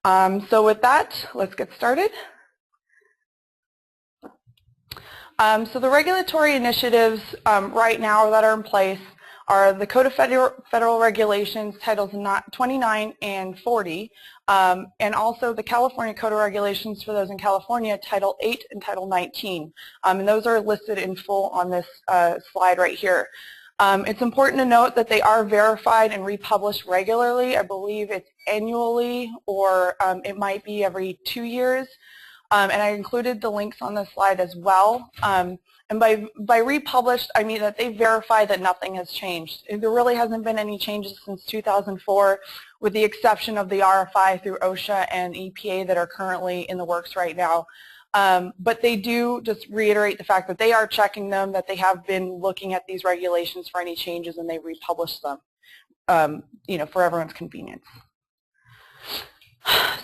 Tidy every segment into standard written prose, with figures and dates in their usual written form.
So with that, let's get started. So the regulatory initiatives right now that are in place are the Code of Federal Regulations, Titles 29 and 40, and also the California Code of Regulations for those in California, Title 8 and Title 19. And those are listed in full on this slide right here. It's important to note that they are verified and republished regularly. I believe it's annually, or it might be every 2 years. And I included the links on the slide as well. And by republished, I mean that they verify that nothing has changed. There really hasn't been any changes since 2004, with the exception of the RFI through OSHA and EPA that are currently in the works right now. But they do just reiterate the fact that they are checking them, that they have been looking at these regulations for any changes, and they republish them, for everyone's convenience.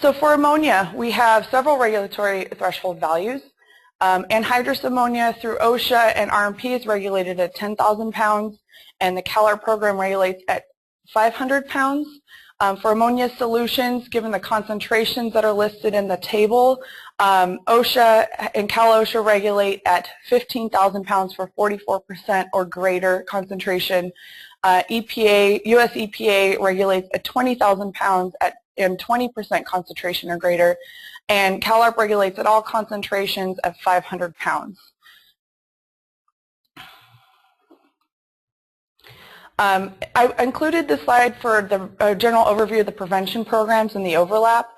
So for ammonia, we have several regulatory threshold values. Anhydrous ammonia through OSHA and RMP is regulated at 10,000 pounds, and the CalARP program regulates at 500 pounds. For ammonia solutions, given the concentrations that are listed in the table, OSHA and Cal-OSHA regulate at 15,000 pounds for 44% or greater concentration. US EPA regulates at 20,000 pounds and 20% concentration or greater, and CalARP regulates at all concentrations at 500 pounds. I included this slide for the general overview of the prevention programs and the overlap.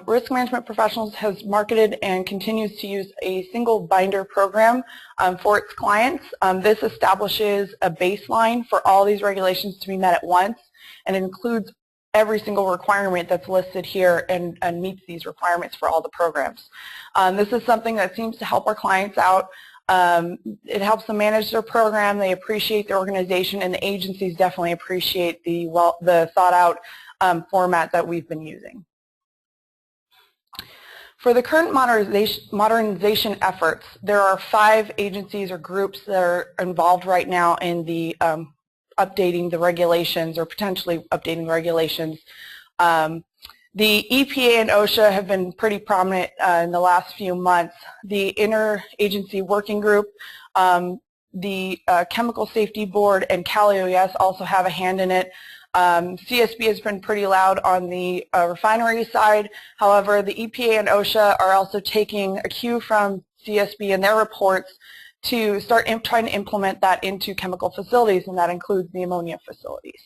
Risk Management Professionals has marketed and continues to use a single binder program for its clients. This establishes a baseline for all these regulations to be met at once, and it includes every single requirement that's listed here and meets these requirements for all the programs. This is something that seems to help our clients out. It helps them manage their program. They appreciate the organization, and the agencies definitely appreciate the thought-out format that we've been using. For the current modernization efforts, there are 5 agencies or groups that are involved right now in the updating the regulations, or potentially updating the regulations. The EPA and OSHA have been pretty prominent in the last few months. The Interagency Working Group, the Chemical Safety Board, and Cal-OES also have a hand in it. CSB has been pretty loud on the refinery side. However, the EPA and OSHA are also taking a cue from CSB in their reports to start trying to implement that into chemical facilities, and that includes the ammonia facilities.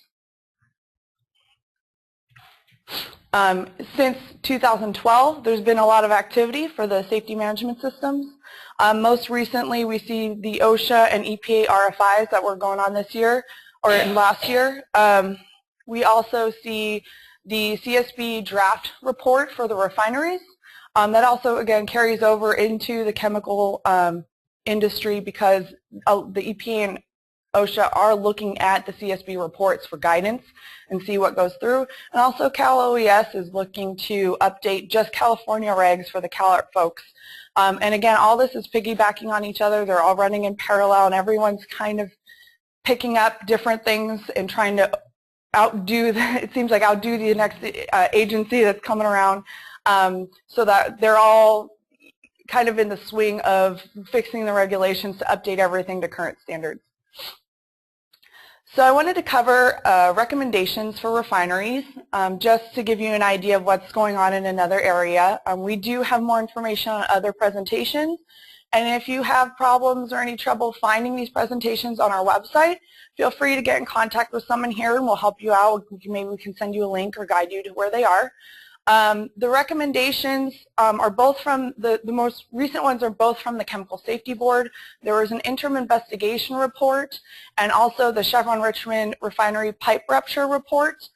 Since 2012, there's been a lot of activity for the safety management systems. Most recently, we see the OSHA and EPA RFIs that were going on this year, or last year. We also see the CSB draft report for the refineries. That also, again, carries over into the chemical industry, because the EPA and OSHA are looking at the CSB reports for guidance and see what goes through. And also Cal-OES is looking to update just California regs for the CalARP folks. And again, all this is piggybacking on each other. They're all running in parallel, and everyone's kind of picking up different things and trying to outdo the next agency that's coming around, so that they're all kind of in the swing of fixing the regulations to update everything to current standards. So I wanted to cover recommendations for refineries, just to give you an idea of what's going on in another area. We do have more information on other presentations, and if you have problems or any trouble finding these presentations on our website, feel free to get in contact with someone here and we'll help you out. Maybe we can send you a link or guide you to where they are. The recommendations are both from, the most recent ones are both from the Chemical Safety Board. There was an interim investigation report, and also the Chevron Richmond Refinery Pipe Rupture report.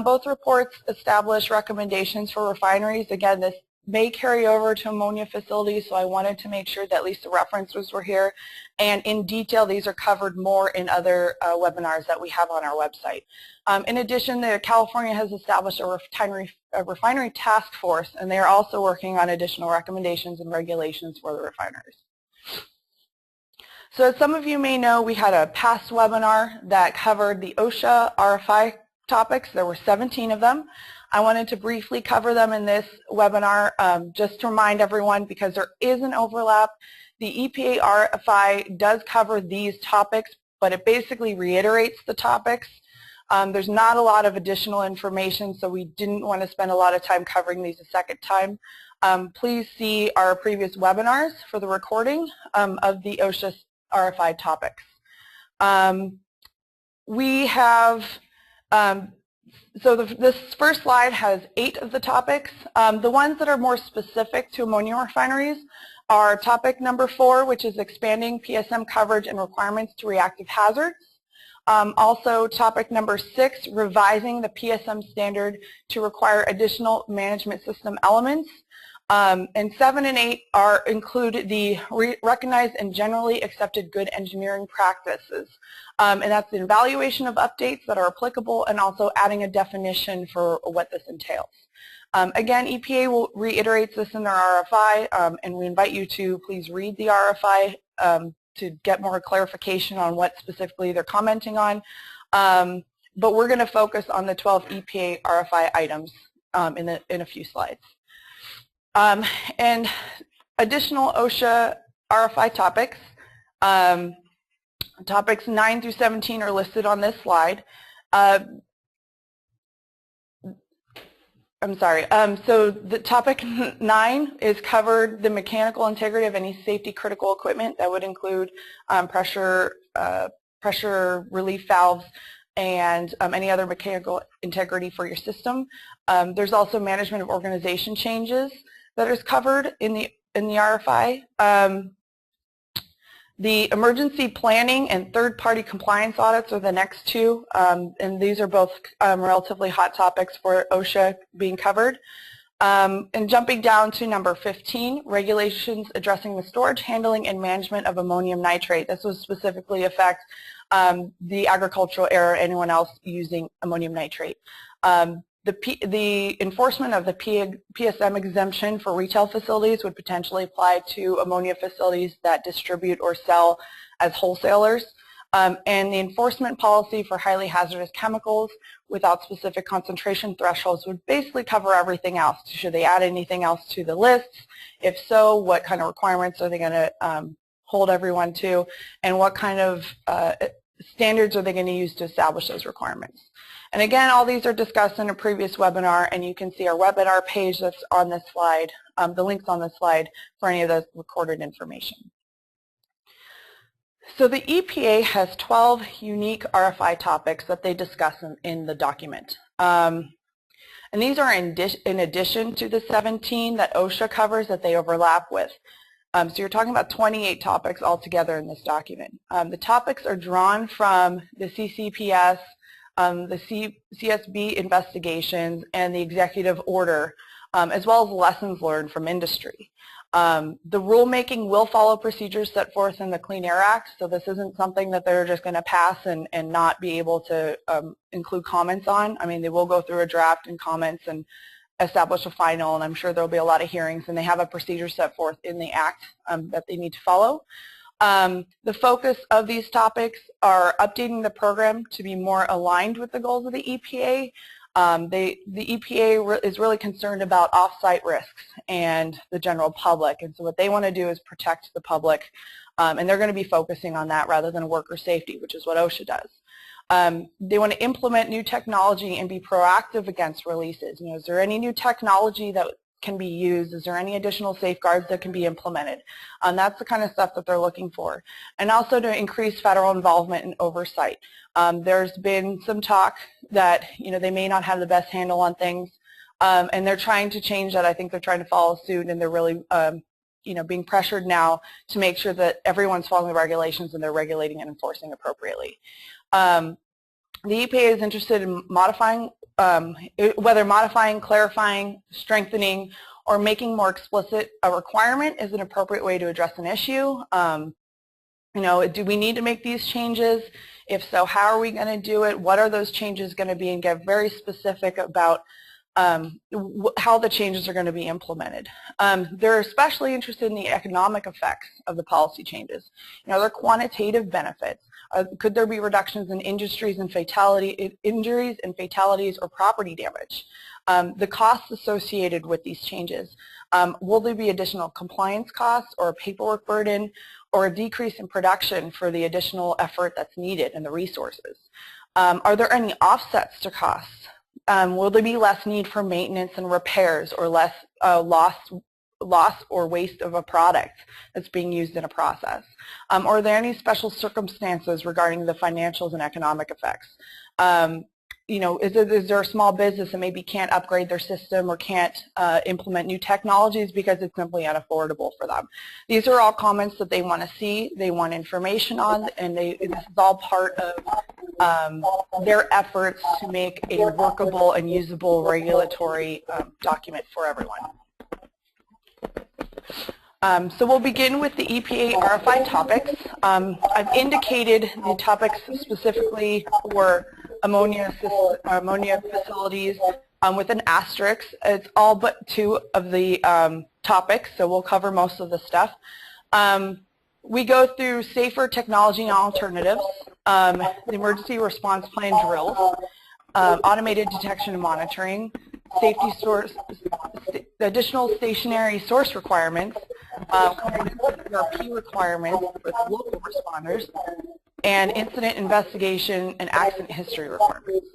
Both reports establish recommendations for refineries. Again, this may carry over to ammonia facilities, so I wanted to make sure that at least the references were here. And in detail, these are covered more in other webinars that we have on our website. In addition, California has established a refinery task force, and they are also working on additional recommendations and regulations for the refineries. So as some of you may know, we had a past webinar that covered the OSHA RFI topics. There were 17 of them. I wanted to briefly cover them in this webinar just to remind everyone, because there is an overlap. The EPA RFI does cover these topics, but it basically reiterates the topics. There's not a lot of additional information, so we didn't want to spend a lot of time covering these a second time. Please see our previous webinars for the recording of the OSHA RFI topics. We have, so this first slide has 8 of the topics. The ones that are more specific to ammonia refineries are topic number 4, which is expanding PSM coverage and requirements to reactive hazards. Also topic number 6, revising the PSM standard to require additional management system elements. And 7 and 8 include the recognized and generally accepted good engineering practices. And that's the evaluation of updates that are applicable and also adding a definition for what this entails. Again, EPA reiterates this in their RFI, and we invite you to please read the RFI to get more clarification on what specifically they're commenting on. But we're going to focus on the 12 EPA RFI items in a few slides. And additional OSHA RFI topics, topics 9 through 17 are listed on this slide. I'm sorry, so the topic 9 is covered the mechanical integrity of any safety critical equipment. That would include pressure relief valves and any other mechanical integrity for your system. There's also management of organization changes that is covered in the RFI. The emergency planning and third-party compliance audits are the next 2, and these are both relatively hot topics for OSHA being covered. And jumping down to number 15, regulations addressing the storage, handling, and management of ammonium nitrate. This will specifically affect the agricultural area or anyone else using ammonium nitrate. The enforcement of the PSM exemption for retail facilities would potentially apply to ammonia facilities that distribute or sell as wholesalers. And the enforcement policy for highly hazardous chemicals without specific concentration thresholds would basically cover everything else. Should they add anything else to the lists? If so, what kind of requirements are they going to hold everyone to? And what kind of standards are they going to use to establish those requirements? And again, all these are discussed in a previous webinar, and you can see our webinar page that's on this slide, the links on this slide for any of those recorded information. So the EPA has 12 unique RFI topics that they discuss in the document. And these are in addition to the 17 that OSHA covers that they overlap with. So you're talking about 28 topics altogether in this document. The topics are drawn from the CCPS, the CSB investigations, and the executive order, as well as lessons learned from industry. The rulemaking will follow procedures set forth in the Clean Air Act, so this isn't something that they're just going to pass and not be able to include comments on. I mean, they will go through a draft and comments and establish a final, and I'm sure there will be a lot of hearings, and they have a procedure set forth in the Act that they need to follow. The focus of these topics are updating the program to be more aligned with the goals of the EPA. The EPA is really concerned about off-site risks and the general public, and so what they want to do is protect the public, and they're going to be focusing on that rather than worker safety, which is what OSHA does. They want to implement new technology and be proactive against releases. Is there any new technology that can be used? Is there any additional safeguards that can be implemented? That's the kind of stuff that they're looking for. And also to increase federal involvement and oversight. There's been some talk that they may not have the best handle on things, and they're trying to change that. I think they're trying to follow suit, and they're really being pressured now to make sure that everyone's following the regulations and they're regulating and enforcing appropriately. The EPA is interested in modifying, whether modifying, clarifying, strengthening, or making more explicit a requirement is an appropriate way to address an issue. Do we need to make these changes? If so, how are we going to do it? What are those changes going to be? And get very specific about how the changes are going to be implemented. They're especially interested in the economic effects of the policy changes. Their quantitative benefits. Could there be reductions in injuries and fatalities or property damage? the costs associated with these changes. Will there be additional compliance costs or a paperwork burden or a decrease in production for the additional effort that's needed and the resources? Are there any offsets to costs? Will there be less need for maintenance and repairs or less loss or waste of a product that's being used in a process? Or are there any special circumstances regarding the financials and economic effects? You know, is there a small business that maybe can't upgrade their system or can't implement new technologies because it's simply unaffordable for them? These are all comments that they want to see, they want information on, and this is all part of their efforts to make a workable and usable regulatory document for everyone. So we'll begin with the EPA RFI topics. I've indicated the topics specifically for ammonia facilities with an asterisk. It's all but 2 of the topics, so we'll cover most of the stuff. We go through safer technology and alternatives, the emergency response plan drills, automated detection and monitoring, safety source, additional stationary source requirements, ERP requirements with local responders, and incident investigation and accident history requirements.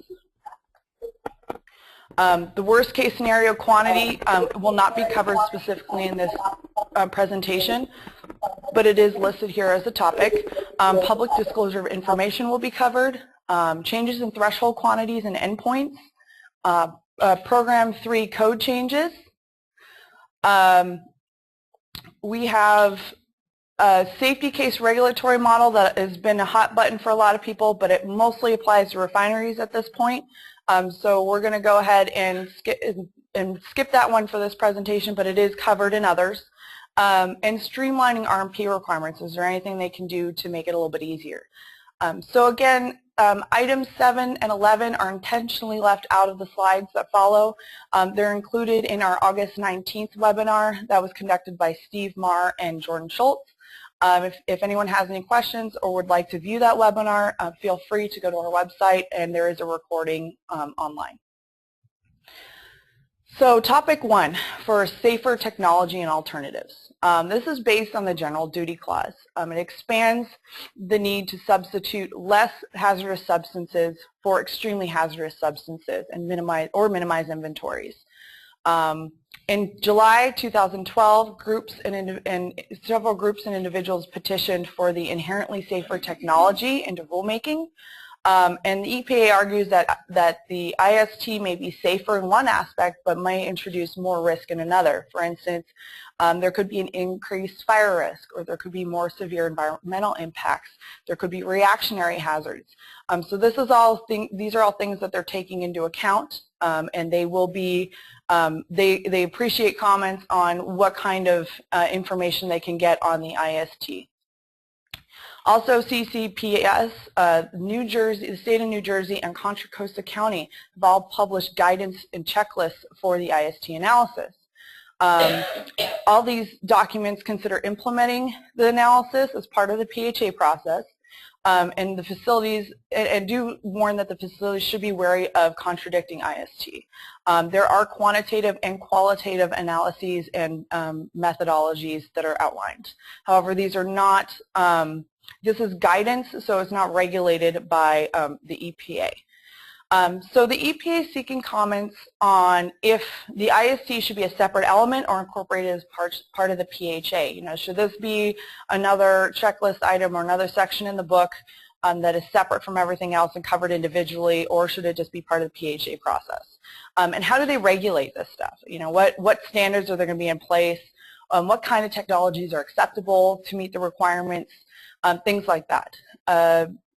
The worst case scenario quantity will not be covered specifically in this presentation, but it is listed here as a topic. Public disclosure of information will be covered. Changes in threshold quantities and endpoints. Program 3 code changes. We have a safety case regulatory model that has been a hot button for a lot of people, but it mostly applies to refineries at this point. So we're going to go ahead and skip that one for this presentation, but it is covered in others. And streamlining RMP requirements. Is there anything they can do to make it a little bit easier? So again, items 7 and 11 are intentionally left out of the slides that follow. They're included in our August 19th webinar that was conducted by Steve Marr and Jordan Schultz. If anyone has any questions or would like to view that webinar, feel free to go to our website, and there is a recording online. So topic 1 for safer technology and alternatives. This is based on the general duty clause. It expands the need to substitute less hazardous substances for extremely hazardous substances and minimize inventories. In July 2012, several groups and individuals petitioned for the inherently safer technology into rulemaking. And the EPA argues that the IST may be safer in one aspect but may introduce more risk in another. For instance, there could be an increased fire risk, or there could be more severe environmental impacts. There could be reactionary hazards. So these are all things that they're taking into account, and they will be they appreciate comments on what kind of information they can get on the IST. Also, CCPS, New Jersey, the state of New Jersey, and Contra Costa County have all published guidance and checklists for the IST analysis. All these documents consider implementing the analysis as part of the PHA process, and the facilities, and do warn that the facilities should be wary of contradicting IST. There are quantitative and qualitative analyses and methodologies that are outlined. However, these are not this is guidance, so it's not regulated by the EPA. So the EPA is seeking comments on if the IST should be a separate element or incorporated as part of the PHA. You know, should this be another checklist item or another section in the book that is separate from everything else and covered individually, or should it just be part of the PHA process? And how do they regulate this stuff? You know, what standards are there going to be in place? What kind of technologies are acceptable to meet the requirements? Things like that.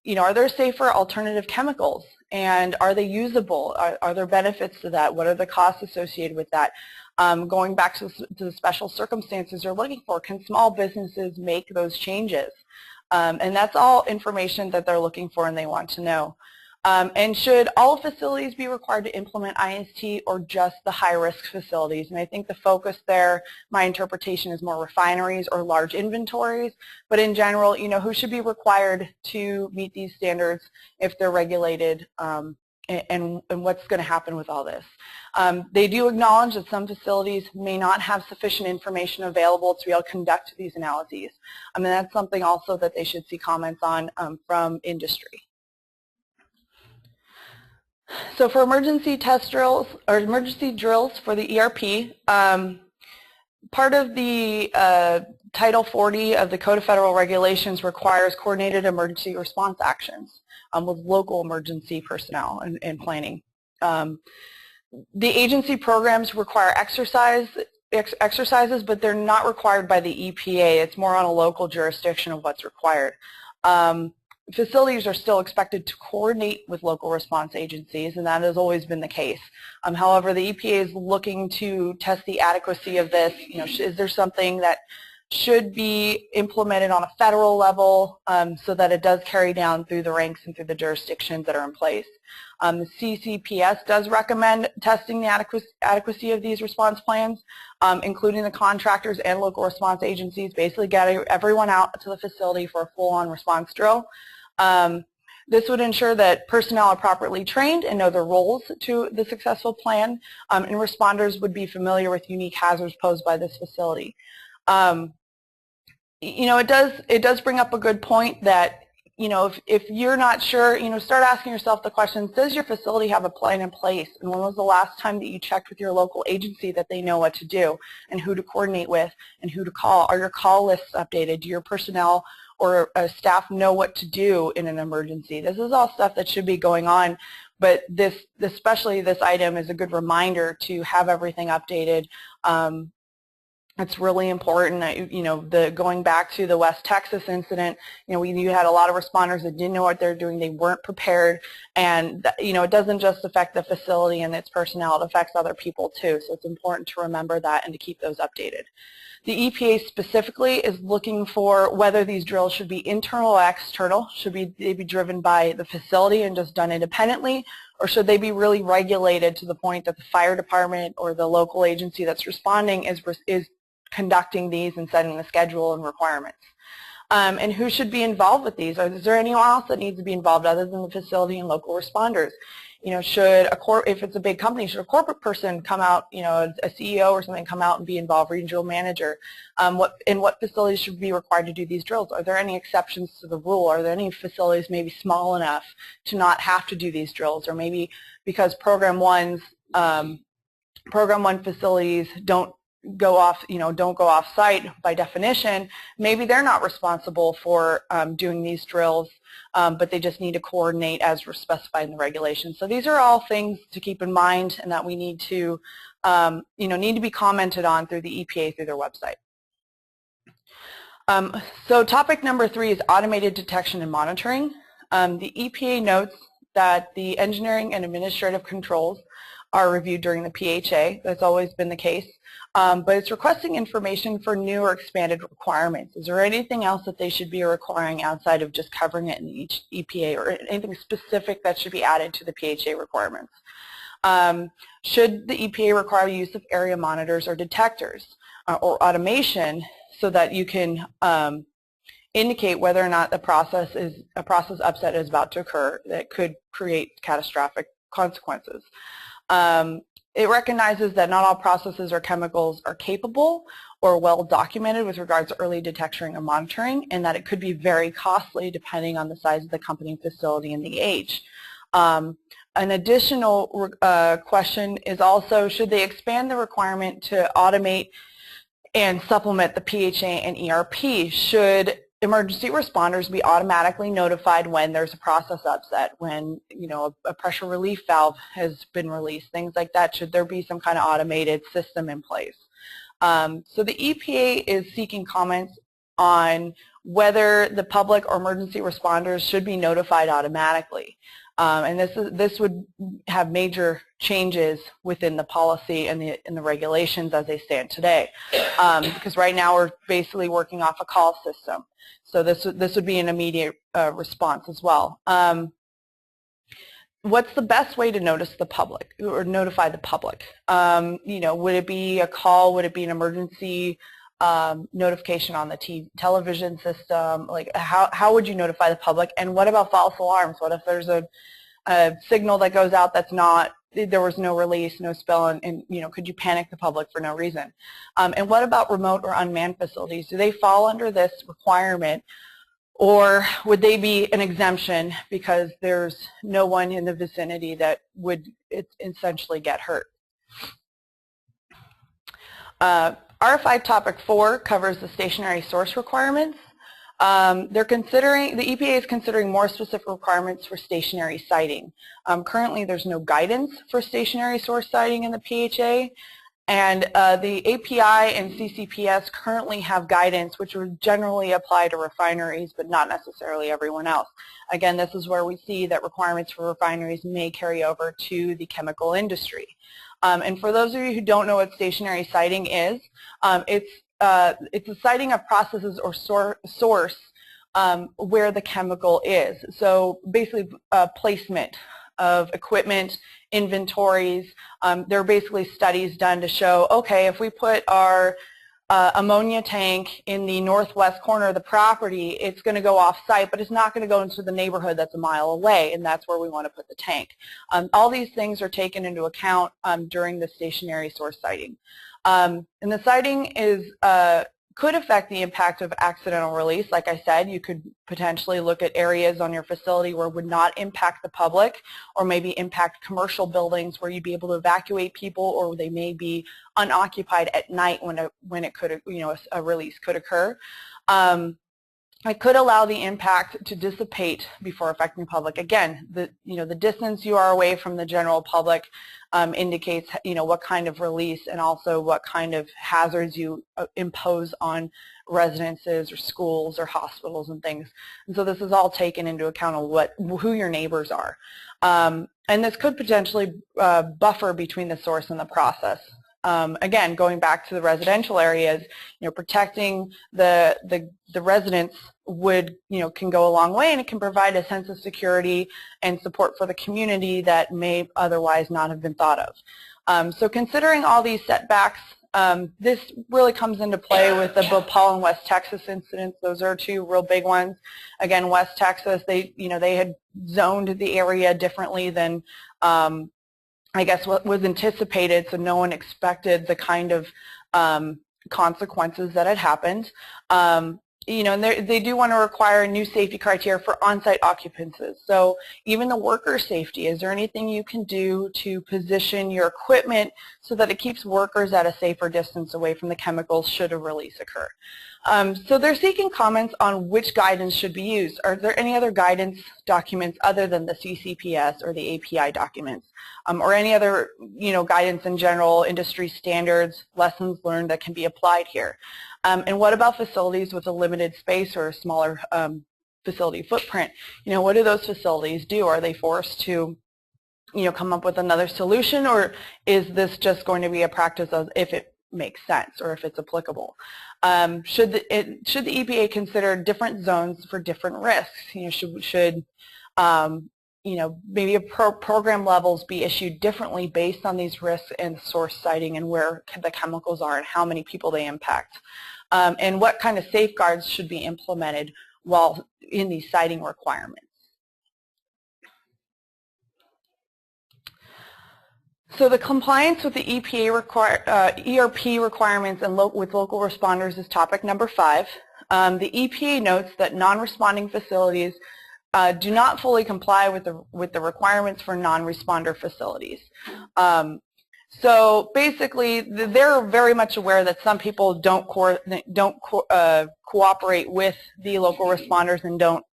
You know, are there safer alternative chemicals, and are they usable? Are there benefits to that? What are the costs associated with that? Going back to the special circumstances they're looking for, can small businesses make those changes? And that's all information that they're looking for and they want to know. And should all facilities be required to implement IST, or just the high-risk facilities? And I think the focus there, my interpretation, is more refineries or large inventories. But in general, you know, who should be required to meet these standards if they're regulated and what's going to happen with all this. They do acknowledge that some facilities may not have sufficient information available to be able to conduct these analyses. I mean, that's something also that they should see comments on from industry. So for emergency test drills, or emergency drills for the ERP, part of the Title 40 of the Code of Federal Regulations requires coordinated emergency response actions with local emergency personnel and planning. The agency programs require exercises, but they're not required by the EPA. It's more on a local jurisdiction of what's required. Facilities are still expected to coordinate with local response agencies, and that has always been the case. However, the EPA is looking to test the adequacy of this. You know, is there something that should be implemented on a federal level so that it does carry down through the ranks and through the jurisdictions that are in place. The CCPS does recommend testing the adequacy of these response plans, including the contractors and local response agencies, basically getting everyone out to the facility for a full-on response drill. This would ensure that personnel are properly trained and know their roles to the successful plan, and responders would be familiar with unique hazards posed by this facility. You know, it does bring up a good point that, you know, if you're not sure, you know, start asking yourself the questions, does your facility have a plan in place? And when was the last time that you checked with your local agency that they know what to do and who to coordinate with and who to call? Are your call lists updated? Do your personnel or staff know what to do in an emergency? This is all stuff that should be going on, but especially this item is a good reminder to have everything updated. It's really important. You know, going back to the West Texas incident, you know, you had a lot of responders that didn't know what they're doing. They weren't prepared, and you know, it doesn't just affect the facility and its personnel. It affects other people too. So it's important to remember that and to keep those updated. The EPA specifically is looking for whether these drills should be internal or external. Should they be driven by the facility and just done independently, or should they be really regulated to the point that the fire department or the local agency that's responding is conducting these and setting the schedule and requirements? And who should be involved with these? Is there anyone else that needs to be involved other than the facility and local responders? You know, if it's a big company, should a corporate person come out, you know, a CEO or something come out and be involved, regional manager? What facilities should be required to do these drills? Are there any exceptions to the rule? Are there any facilities maybe small enough to not have to do these drills? Or maybe because Program 1 facilities don't go off site by definition, maybe they're not responsible for doing these drills, but they just need to coordinate as specified in the regulations. So these are all things to keep in mind and that we need to, need to be commented on through the EPA through their website. So topic number 3 is automated detection and monitoring. The EPA notes that the engineering and administrative controls are reviewed during the PHA. That's always been the case. But it's requesting information for new or expanded requirements. Is there anything else that they should be requiring outside of just covering it in each EPA, or anything specific that should be added to the PHA requirements? Should the EPA require use of area monitors or detectors or automation so that you can indicate whether or not a process upset is about to occur that could create catastrophic consequences? It recognizes that not all processes or chemicals are capable or well documented with regards to early detection or monitoring, and that it could be very costly depending on the size of the company, facility, and the age. An additional question is also, should they expand the requirement to automate and supplement the PHA and ERP? Should emergency responders be automatically notified when there's a process upset, when, you know, a pressure relief valve has been released, things like that? Should there be some kind of automated system in place? So the EPA is seeking comments on whether the public or emergency responders should be notified automatically. And this would have major changes within the policy and the regulations as they stand today, because right now we're basically working off a call system. So this would be an immediate response as well. What's the best way to notice the public or notify the public? You know, would it be a call? Would it be an emergency notification on the television system? Like, how would you notify the public? And what about false alarms? What if there's a a signal that goes out that's not, there was no release, no spill, and could you panic the public for no reason? And what about remote or unmanned facilities? Do they fall under this requirement, or would they be an exemption because there's no one in the vicinity that would essentially get hurt? RFI Topic 4 covers the stationary source requirements. The EPA is considering more specific requirements for stationary siting. Currently, there's no guidance for stationary source siting in the PHA, and the API and CCPS currently have guidance which would generally apply to refineries, but not necessarily everyone else. Again, this is where we see that requirements for refineries may carry over to the chemical industry. And for those of you who don't know what stationary siting is, it's a siting of processes or source where the chemical is. So basically placement of equipment, inventories. There are basically studies done to show, okay, if we put our ammonia tank in the northwest corner of the property, it's going to go off-site, but it's not going to go into the neighborhood that's a mile away, and that's where we want to put the tank. All these things are taken into account during the stationary source siting. And the siting is could affect the impact of accidental release. Like I said, you could potentially look at areas on your facility where it would not impact the public, or maybe impact commercial buildings where you'd be able to evacuate people, or they may be unoccupied at night when it could, a release could occur. It could allow the impact to dissipate before affecting the public. Again, the distance you are away from the general public indicates what kind of release and also what kind of hazards you impose on residences or schools or hospitals and things. And so this is all taken into account of who your neighbors are. And this could potentially buffer between the source and the process. Again, going back to the residential areas, protecting the residents can go a long way, and it can provide a sense of security and support for the community that may otherwise not have been thought of. So considering all these setbacks, this really comes into play with the Bhopal and West Texas incidents. Those are two real big ones. Again, West Texas, they had zoned the area differently than I guess what was anticipated, so no one expected the kind of consequences that had happened. And they do want to require new safety criteria for on-site occupancies. So even the worker safety, is there anything you can do to position your equipment so that it keeps workers at a safer distance away from the chemicals should a release occur? So they're seeking comments on which guidance should be used. Are there any other guidance documents other than the CCPS or the API documents, or any other guidance in general, industry standards, lessons learned that can be applied here? And what about facilities with a limited space or a smaller facility footprint? What do those facilities do? Are they forced to come up with another solution, or is this just going to be a practice of if it makes sense or if it's applicable? Should the EPA consider different zones for different risks? Should maybe program levels be issued differently based on these risks and source siting and where the chemicals are and how many people they impact? And what kind of safeguards should be implemented while in these siting requirements? So the compliance with the EPA ERP requirements and with local responders is topic number 5. The EPA notes that non-responding facilities do not fully comply with the requirements for non-responder facilities. So basically, they're very much aware that some people don't cooperate with the local responders and don't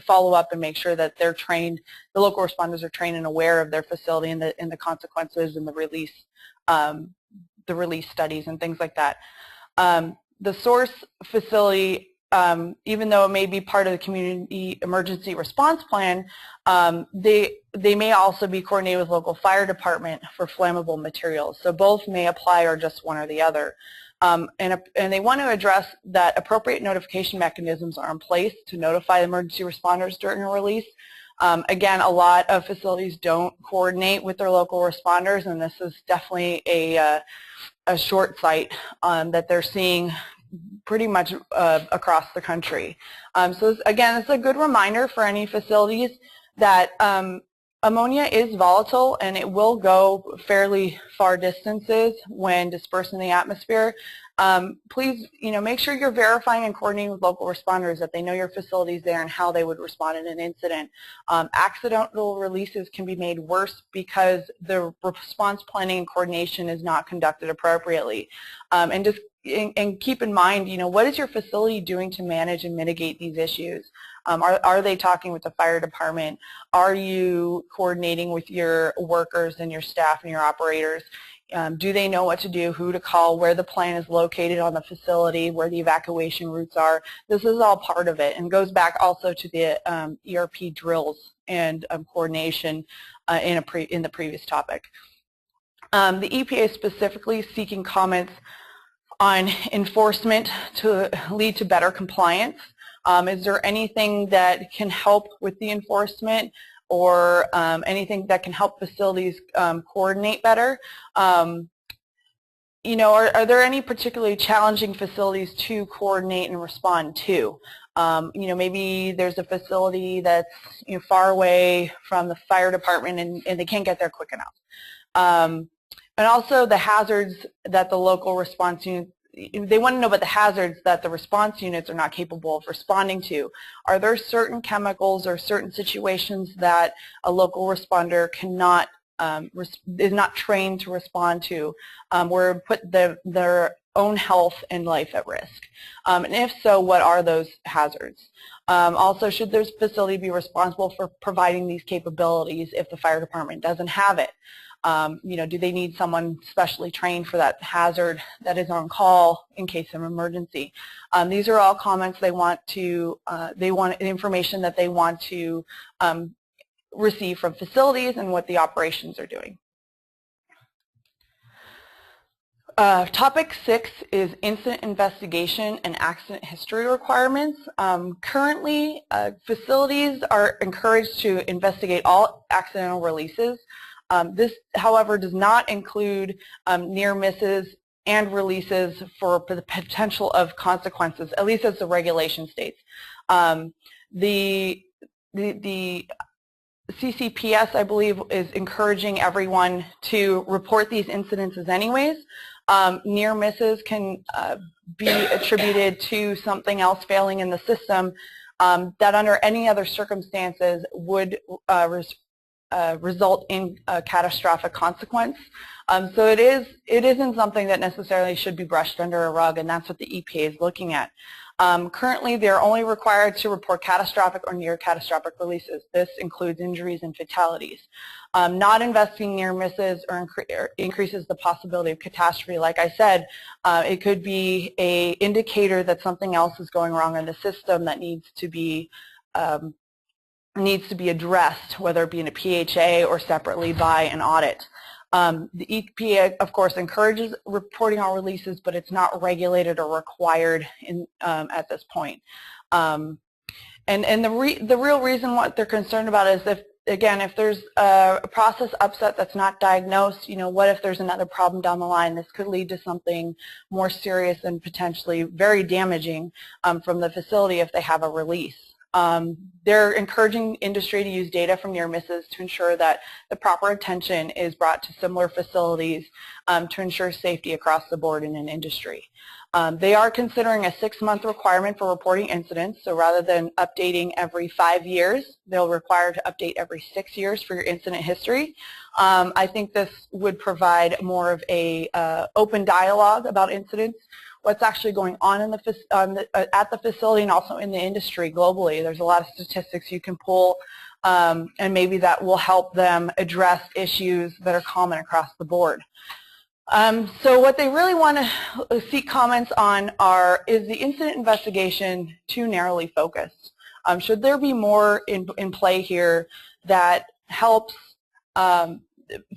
follow up and make sure that they're trained. The local responders are trained and aware of their facility and the consequences and the release studies and things like that. The source facility, even though it may be part of the community emergency response plan, they may also be coordinated with local fire department for flammable materials. So both may apply or just one or the other. And they want to address that appropriate notification mechanisms are in place to notify emergency responders during a release. Again, a lot of facilities don't coordinate with their local responders, and this is definitely a short sight that they're seeing pretty much across the country. So again, it's a good reminder for any facilities that Ammonia is volatile and it will go fairly far distances when dispersed in the atmosphere. Please, make sure you're verifying and coordinating with local responders that they know your facilities there and how they would respond in an incident. Accidental releases can be made worse because the response planning and coordination is not conducted appropriately. And keep in mind, what is your facility doing to manage and mitigate these issues? Are they talking with the fire department? Are you coordinating with your workers and your staff and your operators? Do they know what to do, who to call, where the plant is located on the facility, where the evacuation routes are? This is all part of it and goes back also to the ERP drills and coordination in the previous topic. The EPA is specifically seeking comments on enforcement to lead to better compliance. Is there anything that can help with the enforcement or anything that can help facilities coordinate better? Are there any particularly challenging facilities to coordinate and respond to? Maybe there's a facility that's far away from the fire department and they can't get there quick enough. And also the hazards that the local response unit, they want to know about the hazards that the response units are not capable of responding to. Are there certain chemicals or certain situations that a local responder cannot, is not trained to respond to, where it put their own health and life at risk? And if so, what are those hazards? Also, should this facility be responsible for providing these capabilities if the fire department doesn't have it? Do they need someone specially trained for that hazard that is on call in case of emergency? These are all comments they want information that they want to receive from facilities and what the operations are doing. Topic 6 is incident investigation and accident history requirements. Currently, facilities are encouraged to investigate all accidental releases. This, however, does not include near misses and releases for the potential of consequences, at least as the regulation states. The CCPS, I believe, is encouraging everyone to report these incidences anyways. Near misses can be attributed to something else failing in the system that under any other circumstances would result in a catastrophic consequence. So it isn't something that necessarily should be brushed under a rug, and that's what the EPA is looking at. Currently, they're only required to report catastrophic or near catastrophic releases. This includes injuries and fatalities. Not investigating near misses or increases the possibility of catastrophe. Like I said, it could be an indicator that something else is going wrong in the system that needs to be addressed, whether it be in a PHA or separately by an audit. The EPA, of course, encourages reporting on releases, but it's not regulated or required at this point. And the real reason what they're concerned about is if there's a process upset that's not diagnosed, what if there's another problem down the line? This could lead to something more serious and potentially very damaging from the facility if they have a release. They're encouraging industry to use data from near misses to ensure that the proper attention is brought to similar facilities to ensure safety across the board in an industry. They are considering a 6-month requirement for reporting incidents, so rather than updating every 5 years, they'll require to update every 6 years for your incident history. I think this would provide more of a open dialogue about incidents, what's actually going on in at the facility and also in the industry globally. There's a lot of statistics you can pull, and maybe that will help them address issues that are common across the board. So what they really want to seek comments on is the incident investigation too narrowly focused? Should there be more in play here that helps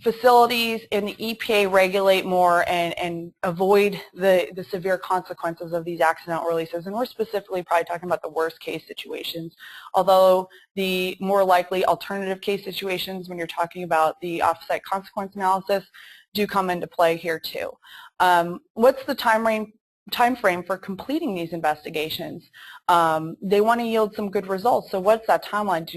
facilities in the EPA regulate more and avoid the severe consequences of these accidental releases? And we're specifically probably talking about the worst case situations, although the more likely alternative case situations when you're talking about the off-site consequence analysis do come into play here too. What's the time time frame for completing these investigations. They want to yield some good results. So what's that timeline?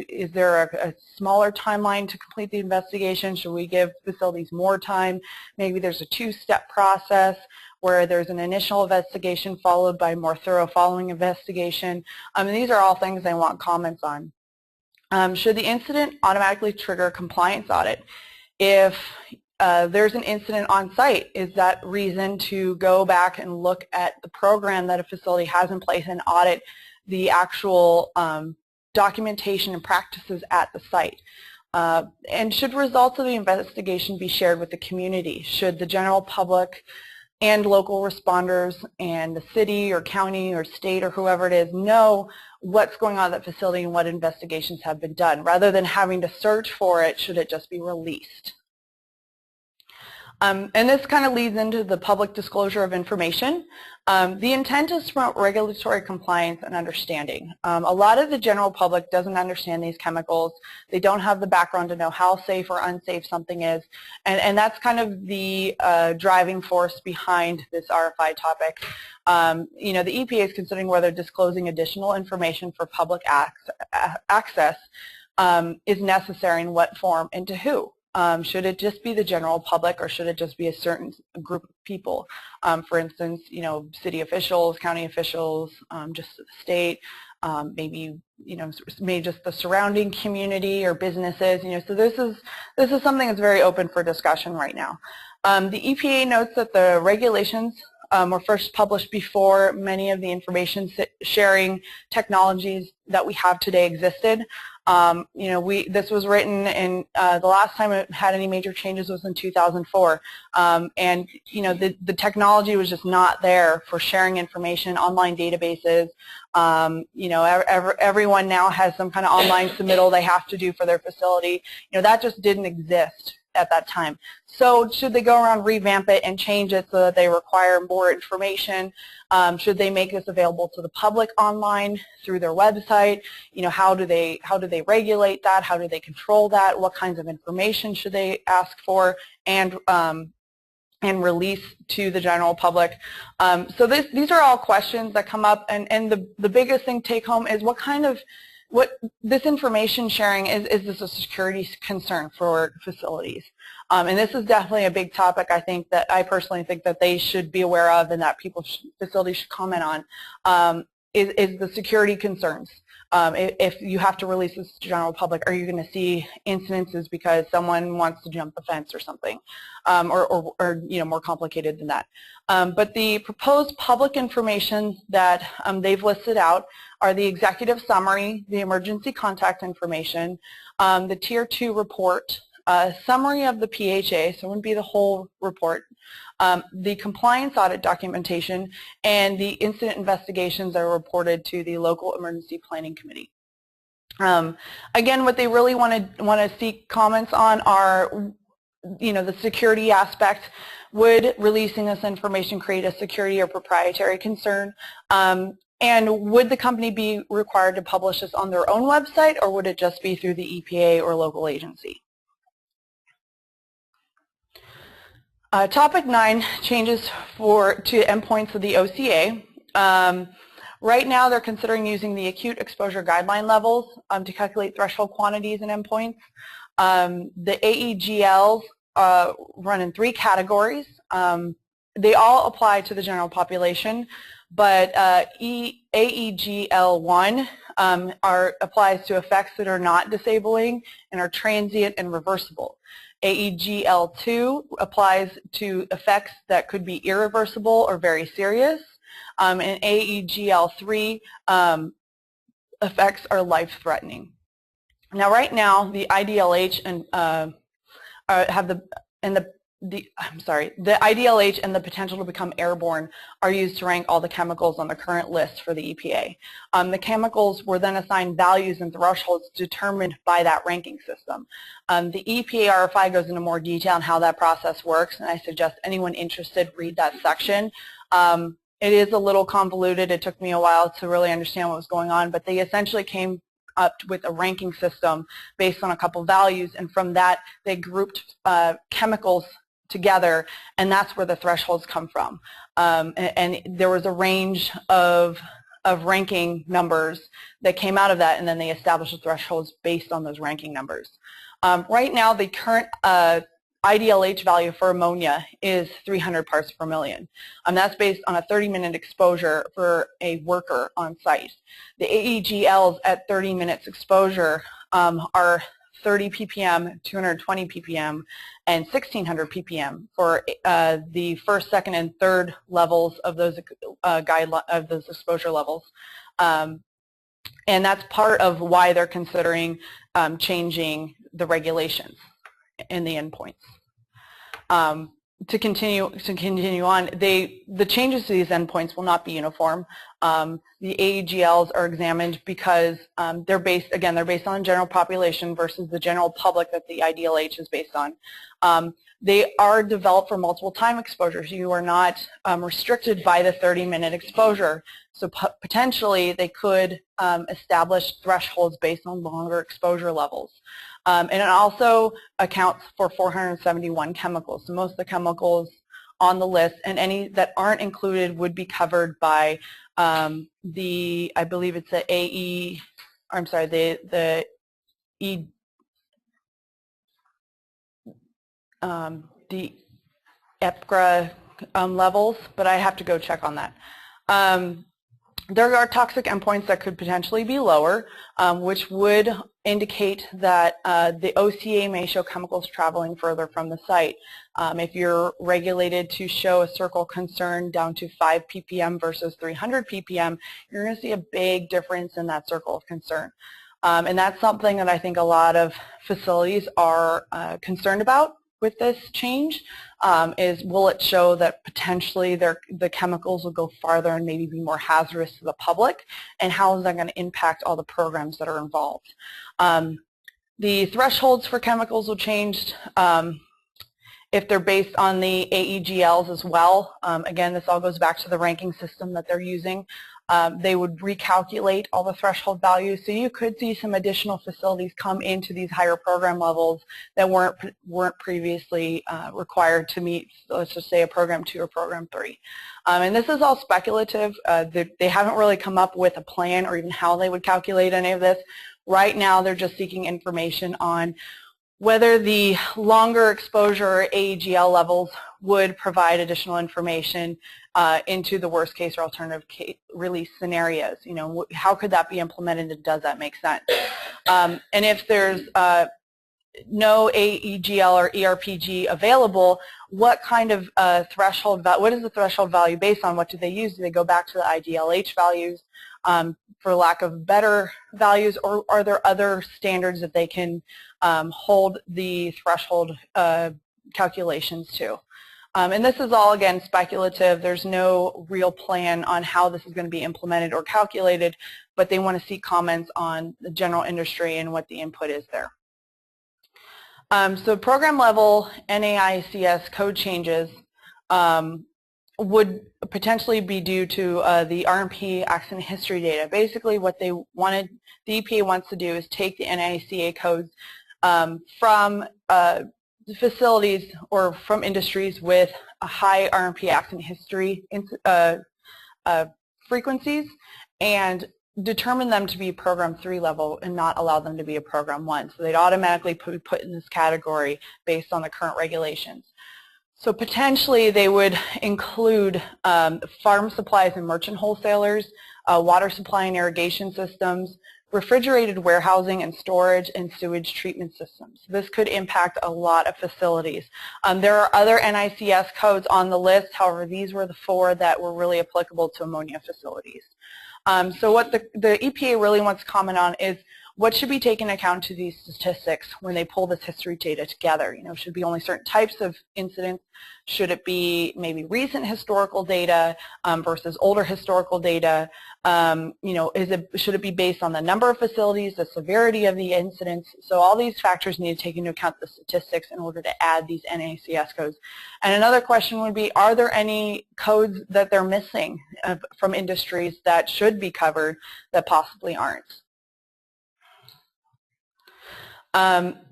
Is there a smaller timeline to complete the investigation? Should we give facilities more time? Maybe there's a two-step process where there's an initial investigation followed by more thorough following investigation. These are all things they want comments on. Should the incident automatically trigger a compliance audit? If there's an incident on site, is that reason to go back and look at the program that a facility has in place and audit the actual documentation and practices at the site? And should results of the investigation be shared with the community? Should the general public and local responders and the city or county or state or whoever it is know what's going on at that facility and what investigations have been done? Rather than having to search for it, should it just be released? And this kind of leads into the public disclosure of information. The intent is to promote regulatory compliance and understanding. A lot of the general public doesn't understand these chemicals. They don't have the background to know how safe or unsafe something is. And that's kind of the driving force behind this RFI topic. The EPA is considering whether disclosing additional information for public access is necessary, in what form and to who. Should it just be the general public, or should it just be a certain group of people? For instance, city officials, county officials, just the state, maybe just the surrounding community or businesses. So this is something that's very open for discussion right now. The EPA notes that the regulations were first published before many of the information sharing technologies that we have today existed. This was written in, the last time it had any major changes was in 2004. And the technology was just not there for sharing information, online databases. Everyone now has some kind of online submittal they have to do for their facility. That just didn't exist at that time. So should they go around, revamp it, and change it so that they require more information? Should they make this available to the public online through their website? How do they regulate that? How do they control that? What kinds of information should they ask for and release to the general public? So these are all questions that come up, and the biggest thing take home is what this information sharing is this a security concern for facilities? And this is definitely a big topic I personally think that they should be aware of, and that facilities should comment on, is the security concerns. If you have to release this to the general public, are you going to see incidences because someone wants to jump the fence or something, or more complicated than that? But the proposed public information that they've listed out are the executive summary, the emergency contact information, the Tier 2 report, summary of the PHA, so it wouldn't be the whole report, the compliance audit documentation, and the incident investigations that are reported to the local emergency planning committee. Again, what they really want to seek comments on are, the security aspect. Would releasing this information create a security or proprietary concern? And would the company be required to publish this on their own website, or would it just be through the EPA or local agency? Topic 9, changes to endpoints of the OCA. Right now they're considering using the acute exposure guideline levels to calculate threshold quantities and endpoints. The AEGLs run in 3 categories. They all apply to the general population, but AEGL1 applies to effects that are not disabling and are transient and reversible. AEGL2 applies to effects that could be irreversible or very serious, and AEGL3 effects are life-threatening. Now, right now, the IDLH the IDLH and the potential to become airborne are used to rank all the chemicals on the current list for the EPA. The chemicals were then assigned values and thresholds determined by that ranking system. The EPA RFI goes into more detail on how that process works, and I suggest anyone interested read that section. It is a little convoluted. It took me a while to really understand what was going on, but they essentially came up with a ranking system based on a couple values, and from that they grouped chemicals together, and that's where the thresholds come from. And there was a range of ranking numbers that came out of that, and then they established the thresholds based on those ranking numbers. Right now, the current IDLH value for ammonia is 300 parts per million. That's based on a 30-minute exposure for a worker on site. The AEGLs at 30 minutes exposure are 30 ppm, 220 ppm, and 1600 ppm for the first, second, and third levels of those those exposure levels. And that's part of why they're considering changing the regulations in the endpoints. To continue on, the changes to these endpoints will not be uniform. The AEGLs are examined because they're based on general population versus the general public that the IDLH is based on. They are developed for multiple time exposures. You are not restricted by the 30-minute exposure. So potentially they could establish thresholds based on longer exposure levels. And it also accounts for 471 chemicals. So most of the chemicals on the list and any that aren't included would be covered by I believe it's the the EPA levels, but I have to go check on that. There are toxic endpoints that could potentially be lower, which would indicate that the OCA may show chemicals traveling further from the site. If you're regulated to show a circle concern down to 5 ppm versus 300 ppm, you're going to see a big difference in that circle of concern. And that's something that I think a lot of facilities are concerned about with this change, is will it show that potentially the chemicals will go farther and maybe be more hazardous to the public, and how is that going to impact all the programs that are involved. The thresholds for chemicals will change if they're based on the AEGLs as well. Again, this all goes back to the ranking system that they're using. They would recalculate all the threshold values, so you could see some additional facilities come into these higher program levels that weren't previously required to meet, let's just say, a program 2 or program 3. And this is all speculative. They haven't really come up with a plan or even how they would calculate any of this. Right now, they're just seeking information on whether the longer exposure AEGL levels would provide additional information into the worst case or alternative release scenarios. You know, how could that be implemented, and does that make sense? And if there's no AEGL or ERPG available, what kind of threshold, what is the threshold value based on? What do they use? Do they go back to the IDLH values for lack of better values, or are there other standards that they can hold the threshold calculations to? And this is all, again, speculative. There's no real plan on how this is going to be implemented or calculated, but they want to see comments on the general industry and what the input is there. So program level NAICS code changes would potentially be due to the RMP accident history data. Basically what they wanted, the EPA wants to do is take the NAICS codes from facilities or from industries with a high RMP accident history frequencies and determine them to be program 3 level and not allow them to be a program 1. So they'd automatically be put in this category based on the current regulations. So potentially they would include farm supplies and merchant wholesalers, water supply and irrigation systems, refrigerated warehousing and storage, and sewage treatment systems. This could impact a lot of facilities. There are other NICS codes on the list, however these were the 4 that were really applicable to ammonia facilities. So what the EPA really wants to comment on is what should be taken into account to these statistics when they pull this history data together. You know, should it be only certain types of incidents? Should it be maybe recent historical data versus older historical data? You know, should it be based on the number of facilities, the severity of the incidents? So all these factors need to take into account the statistics in order to add these NAICS codes. And another question would be, are there any codes that they're missing from industries that should be covered that possibly aren't?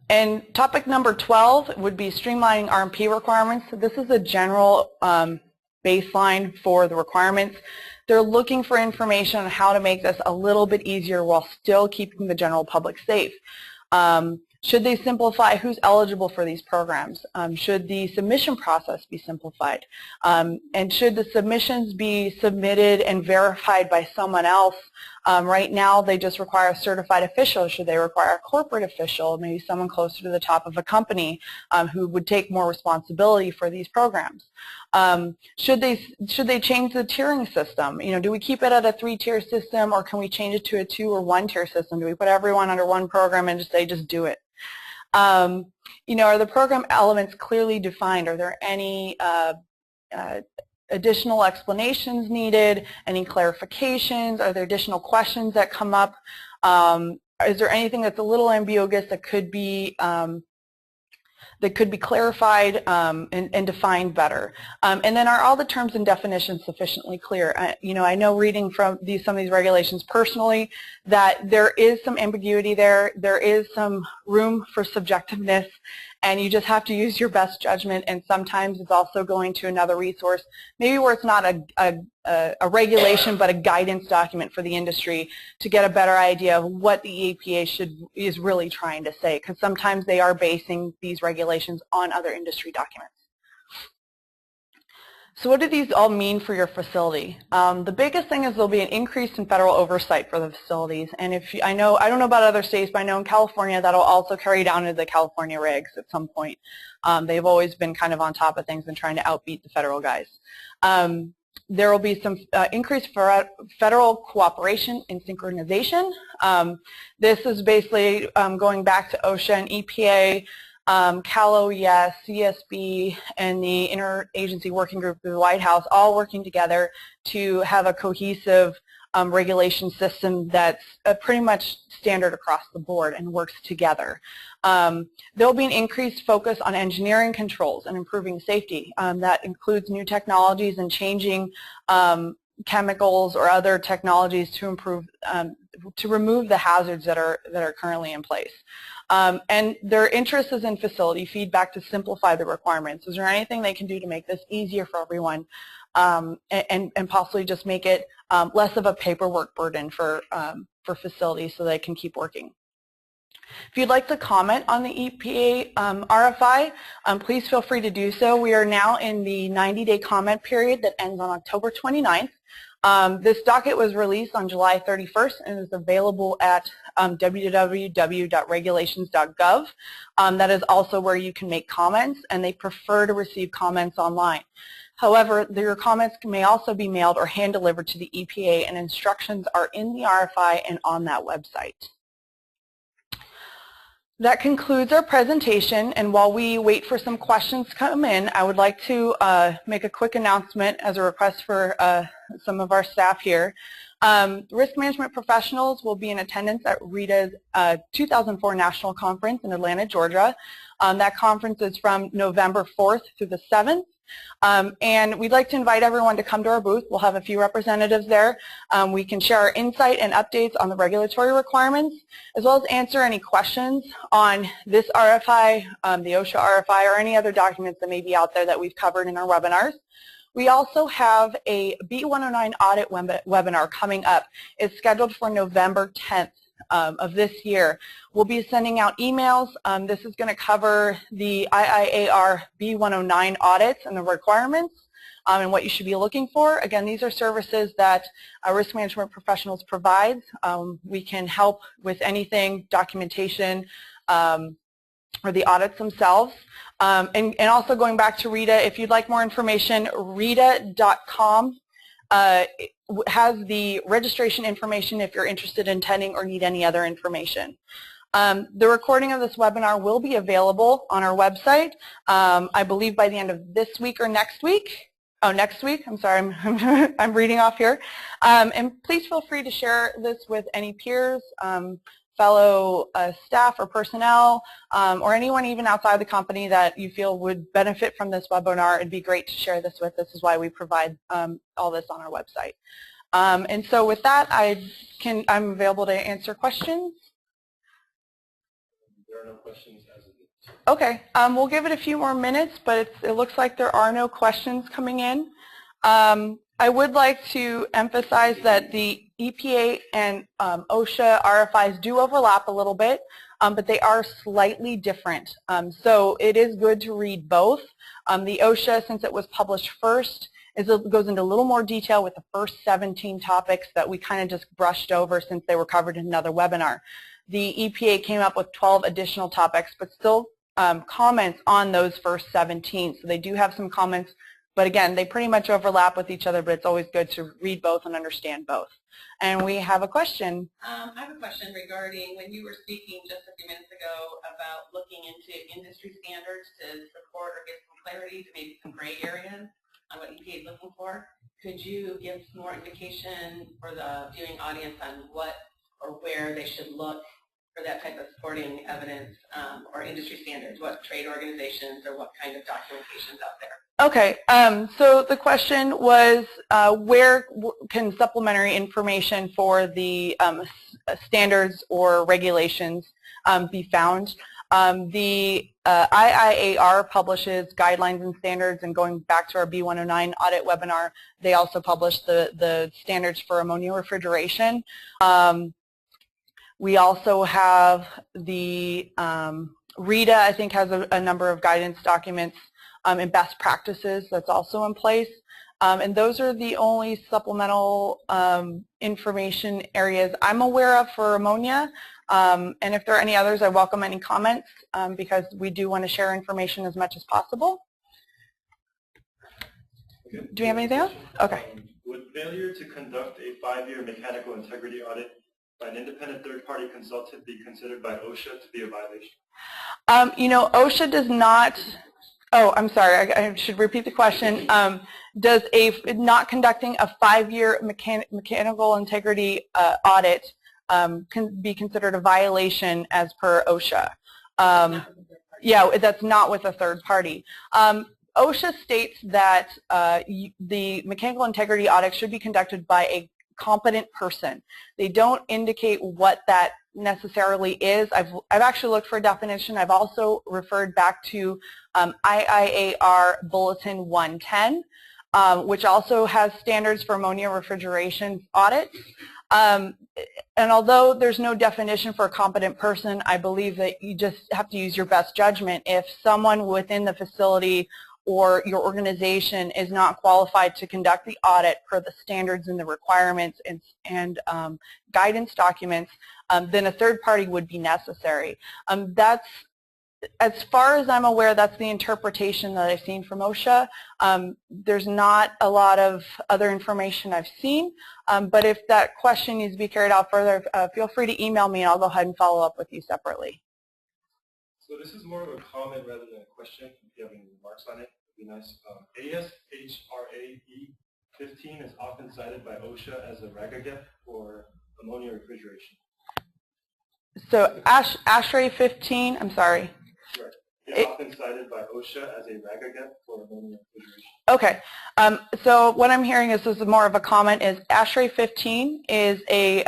And topic number 12 would be streamlining RMP requirements. So this is a general baseline for the requirements. They're looking for information on how to make this a little bit easier while still keeping the general public safe. Should they simplify who's eligible for these programs? Should the submission process be simplified? And should the submissions be submitted and verified by someone else? Right now they just require a certified official. Should they require a corporate official, maybe someone closer to the top of a company who would take more responsibility for these programs? Should they change the tiering system? You know, do we keep it at a 3-tier system, or can we change it to a 2 or 1-tier system? Do we put everyone under one program and just say just do it? You know, are the program elements clearly defined? Are there any additional explanations needed? Any clarifications? Are there additional questions that come up? Is there anything that's a little ambiguous that could be clarified and defined better? And then are all the terms and definitions sufficiently clear? You know, I know reading from some of these regulations personally that there is some ambiguity there. There is some room for subjectiveness, and you just have to use your best judgment, and sometimes it's also going to another resource, maybe where it's not a regulation but a guidance document for the industry to get a better idea of what the EPA is really trying to say, because sometimes they are basing these regulations on other industry documents. So what do these all mean for your facility? The biggest thing is there'll be an increase in federal oversight for the facilities, and I don't know about other states, but I know in California that'll also carry down to the California regs at some point. They've always been kind of on top of things and trying to outbeat the federal guys. There will be some increased federal cooperation and synchronization. This is basically going back to OSHA and EPA, Cal OES, CSB, and the Interagency Working Group of the White House all working together to have a cohesive regulation system that's pretty much standard across the board and works together. There will be an increased focus on engineering controls and improving safety. That includes new technologies and changing chemicals or other technologies to improve, to remove the hazards that are currently in place. And their interest is in facility feedback to simplify the requirements. Is there anything they can do to make this easier for everyone, and possibly just make it less of a paperwork burden for facilities so they can keep working? If you'd like to comment on the EPA RFI, please feel free to do so. We are now in the 90-day comment period that ends on October 29th. This docket was released on July 31st and is available at www.regulations.gov. That is also where you can make comments, and they prefer to receive comments online. However, your comments may also be mailed or hand-delivered to the EPA, and instructions are in the RFI and on that website. That concludes our presentation, and while we wait for some questions to come in, I would like to make a quick announcement as a request for some of our staff here. Risk management professionals will be in attendance at RITA's 2004 National Conference in Atlanta, Georgia. That conference is from November 4th through the 7th. And we'd like to invite everyone to come to our booth. We'll have a few representatives there. We can share our insight and updates on the regulatory requirements, as well as answer any questions on this RFI, the OSHA RFI, or any other documents that may be out there that we've covered in our webinars. We also have a B109 audit webinar coming up. It's scheduled for November 10th. Of this year. We'll be sending out emails. This is going to cover the IIAR B109 audits and the requirements and what you should be looking for. Again, these are services that risk management professionals provide. We can help with anything, documentation, or the audits themselves. And also going back to RITA, if you'd like more information, rita.com has the registration information if you're interested in attending or need any other information. The recording of this webinar will be available on our website, I believe by the end of this week or next week. Oh, next week. I'm sorry, I'm reading off here. And please feel free to share this with any peers, fellow staff or personnel, or anyone even outside the company that you feel would benefit from this webinar. It'd be great to share this with. This is why we provide all this on our website. And so with that, I'm available to answer questions. There are no questions as Okay, we'll give it a few more minutes, but it looks like there are no questions coming in. I would like to emphasize that the EPA and OSHA RFIs do overlap a little bit, but they are slightly different. So it is good to read both. The OSHA, since it was published first, goes into a little more detail with the first 17 topics that we kind of just brushed over since they were covered in another webinar. The EPA came up with 12 additional topics, but still comments on those first 17. So they do have some comments, but again, they pretty much overlap with each other, but it's always good to read both and understand both. And we have a question. I have a question regarding when you were speaking just a few minutes ago about looking into industry standards to support or get some clarity to maybe some gray areas on what EPA is looking for. Could you give some more indication for the viewing audience on what or where they should look for that type of supporting evidence or industry standards, what trade organizations or what kind of documentation's out there? Okay, so the question was where can supplementary information for the standards or regulations be found? The IIAR publishes guidelines and standards, and going back to our B109 audit webinar, they also publish the standards for ammonia refrigeration. We also have the RETA, I think, has a number of guidance documents and best practices that's also in place. And those are the only supplemental information areas I'm aware of for ammonia. And if there are any others, I welcome any comments because we do want to share information as much as possible. Okay. Do we have anything else? Okay. Would failure to conduct a 5-year mechanical integrity audit by an independent third-party consultant be considered by OSHA to be a violation? You know, OSHA does not. Oh, I'm sorry. I should repeat the question. Does not conducting a 5-year mechanical integrity audit can be considered a violation as per OSHA? Yeah, that's not with a third party. OSHA states that the mechanical integrity audit should be conducted by a competent person. They don't indicate what that necessarily is. I've actually looked for a definition. I've also referred back to IIAR Bulletin 110, which also has standards for ammonia refrigeration audits. And although there's no definition for a competent person, I believe that you just have to use your best judgment. If someone within the facility or your organization is not qualified to conduct the audit per the standards and the requirements and guidance documents, then a third party would be necessary. That's, as far as I'm aware, that's the interpretation that I've seen from OSHA. There's not a lot of other information I've seen, but if that question needs to be carried out further, feel free to email me and I'll go ahead and follow up with you separately. So this is more of a comment rather than a question. If you have any remarks on it, it would be nice. ASHRAE 15 is often cited by OSHA as a RAGAGEP for ammonia refrigeration. So ASHRAE 15, I'm sorry. Right. It's often cited by OSHA as a RAGAGEP for ammonia refrigeration. Okay. So what I'm hearing is this is more of a comment is ASHRAE 15 is a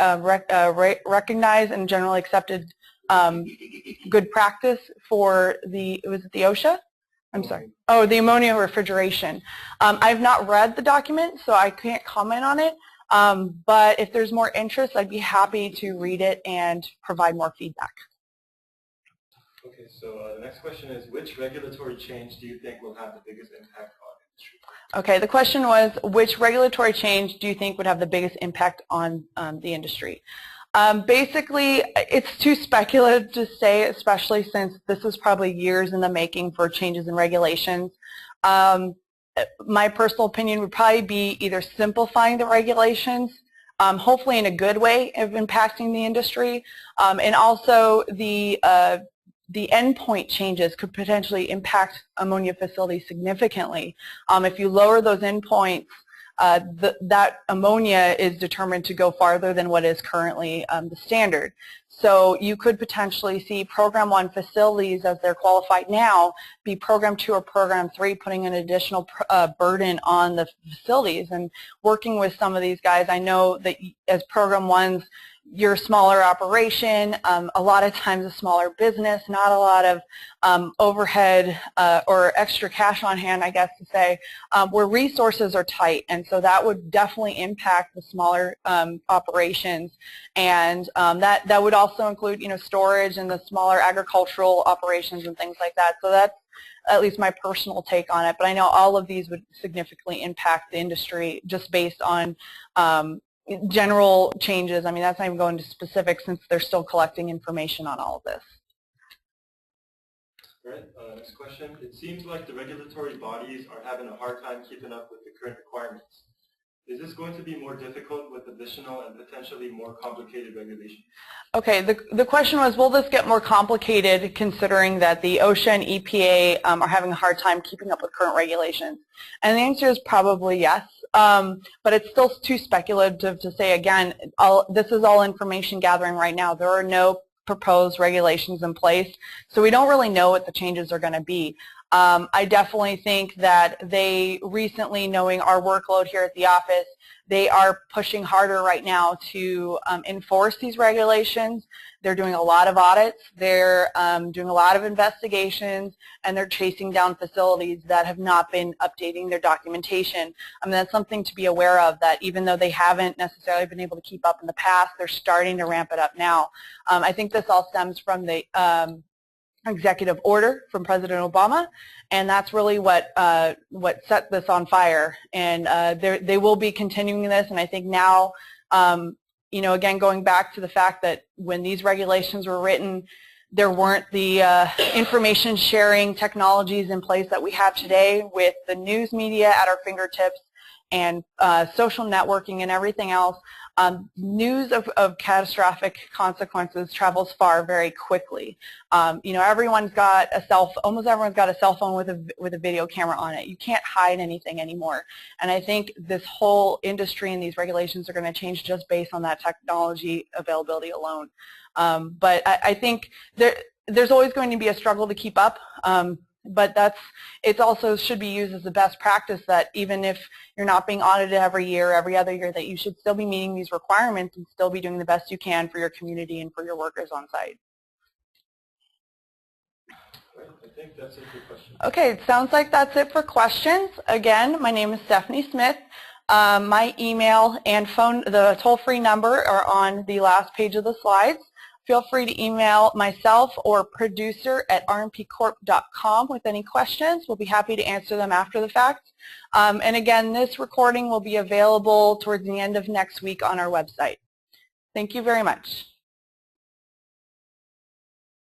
recognized and generally accepted good practice for the, was it the OSHA? I'm sorry. Oh, the ammonia refrigeration. I've not read the document, so I can't comment on it. But if there's more interest, I'd be happy to read it and provide more feedback. Okay, so the next question is, which regulatory change do you think will have the biggest impact on industry? Okay, the question was, which regulatory change do you think would have the biggest impact on the industry? Basically, it's too speculative to say, especially since this is probably years in the making for changes in regulations. My personal opinion would probably be either simplifying the regulations, hopefully in a good way of impacting the industry, and also the endpoint changes could potentially impact ammonia facilities significantly. If you lower those endpoints, that ammonia is determined to go farther than what is currently the standard. So you could potentially see Program 1 facilities, as they're qualified now, be Program 2 or Program 3, putting an additional burden on the facilities. And working with some of these guys, I know that as Program 1s, you're a smaller operation, a lot of times a smaller business, not a lot of overhead or extra cash on hand, I guess to say, where resources are tight, and so that would definitely impact the smaller operations, and that would also include, you know, storage and the smaller agricultural operations and things like that. So that's at least my personal take on it, but I know all of these would significantly impact the industry just based on general changes. I mean, that's not even going to specifics since they're still collecting information on all of this. All right, next question. It seems like the regulatory bodies are having a hard time keeping up with the current requirements. Is this going to be more difficult with additional and potentially more complicated regulations? Okay, the question was, will this get more complicated considering that the OSHA and EPA are having a hard time keeping up with current regulations? And the answer is probably yes, but it's still too speculative to say. Again, this is all information gathering right now. There are no proposed regulations in place, so we don't really know what the changes are going to be. I definitely think that they recently, knowing our workload here at the office, they are pushing harder right now to enforce these regulations. They're doing a lot of audits, they're doing a lot of investigations, and they're chasing down facilities that have not been updating their documentation. I mean, that's something to be aware of, that even though they haven't necessarily been able to keep up in the past, they're starting to ramp it up now. I think this all stems from the executive order from President Obama, and that's really what set this on fire. And they will be continuing this, and I think now, you know, again, going back to the fact that when these regulations were written, there weren't the information sharing technologies in place that we have today, with the news media at our fingertips and social networking and everything else. News of catastrophic consequences travels far very quickly. You know, everyone's got a almost everyone's got a cell phone with a video camera on it. You can't hide anything anymore. And I think this whole industry and these regulations are going to change just based on that technology availability alone. But I think there's always going to be a struggle to keep up. But it also should be used as a best practice, that even if you're not being audited every year, every other year, that you should still be meeting these requirements and still be doing the best you can for your community and for your workers on site. Right, I think that's it for questions. Okay, it sounds like that's it for questions. Again, my name is Stephanie Smith. My email and phone, the toll-free number, are on the last page of the slides. Feel free to email myself or producer@rmpcorp.com with any questions. We'll be happy to answer them after the fact. And again, this recording will be available towards the end of next week on our website. Thank you very much.